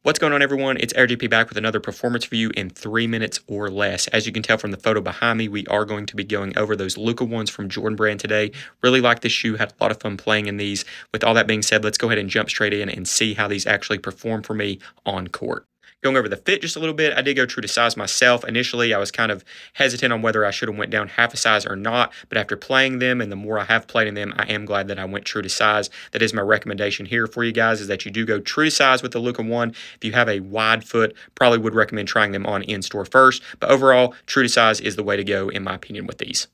What's going on, everyone? It's AirGP back with another performance review in 3 minutes or less. As you can tell from the photo behind me, we are going to be going over those Luka ones from Jordan Brand today. Really like this shoe, had a lot of fun playing in these. With all that being said, let's go ahead and jump straight in and see how these actually perform for me on court. Going over the fit just a little bit, I did go true to size myself. Initially, I was kind of hesitant on whether I should have went down half a size or not, but after playing them and the more I have played in them, I am glad that I went true to size. That is my recommendation here for you guys, is that you do go true to size with the Luka one. If you have a wide foot, probably would recommend trying them on in-store first, but overall, true to size is the way to go in my opinion with these.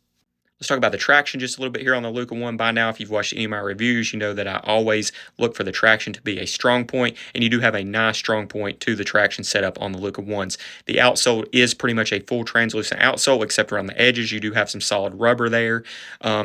Let's talk about the traction just a little bit here on the Luka one. By now, if you've watched any of my reviews, you know that I always look for the traction to be a strong point, and you do have a nice strong point to the traction setup on the Luka ones. The outsole is pretty much a full translucent outsole, except around the edges. You do have some solid rubber there.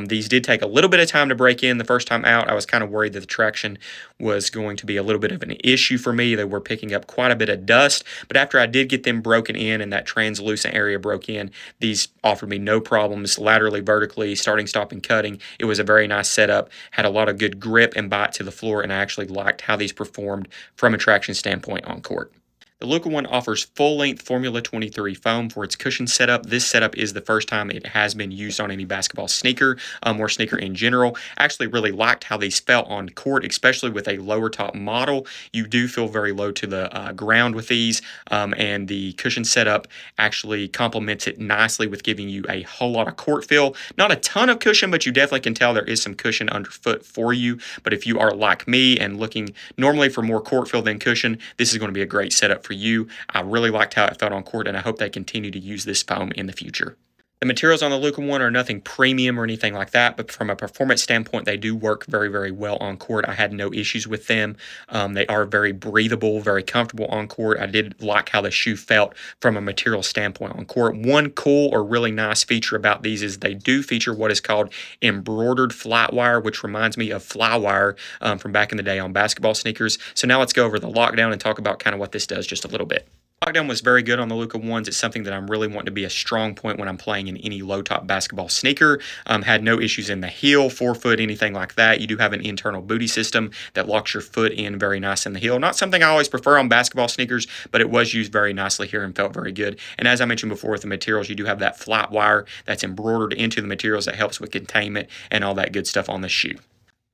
These did take a little bit of time to break in the first time out. I was kind of worried that the traction was going to be a little bit of an issue for me. They were picking up quite a bit of dust, but after I did get them broken in and that translucent area broke in, these offered me no problems laterally, vertically, starting, stopping, cutting. It was a very nice setup, had a lot of good grip and bite to the floor, and I actually liked how these performed from a traction standpoint on court. The Luka one offers full-length Formula 23 foam for its cushion setup. This setup is the first time it has been used on any basketball sneaker or sneaker in general. I actually really liked how these felt on court, especially with a lower top model. You do feel very low to the ground with these, and the cushion setup actually complements it nicely with giving you a whole lot of court feel. Not a ton of cushion, but you definitely can tell there is some cushion underfoot for you. But if you are like me and looking normally for more court feel than cushion, this is going to be a great setup for you. I really liked how it felt on court, and I hope they continue to use this foam in the future. The materials on the Luka one are nothing premium or anything like that, but from a performance standpoint, they do work very, very well on court. I had no issues with them. They are very breathable, very comfortable on court. I did like how the shoe felt from a material standpoint on court. One cool or really nice feature about these is they do feature what is called embroidered flat wire, which reminds me of fly wire from back in the day on basketball sneakers. So now let's go over the lockdown and talk about kind of what this does just a little bit. Lockdown was very good on the Luka ones. It's something that I'm really wanting to be a strong point when I'm playing in any low-top basketball sneaker. Had no issues in the heel, forefoot, anything like that. You do have an internal booty system that locks your foot in very nice in the heel. Not something I always prefer on basketball sneakers, but it was used very nicely here and felt very good. And as I mentioned before with the materials, you do have that flat wire that's embroidered into the materials that helps with containment and all that good stuff on the shoe.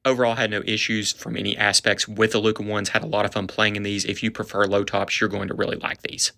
Overall, had no issues from any aspects with the Luka ones. Had a lot of fun playing in these. If you prefer low tops, you're going to really like these.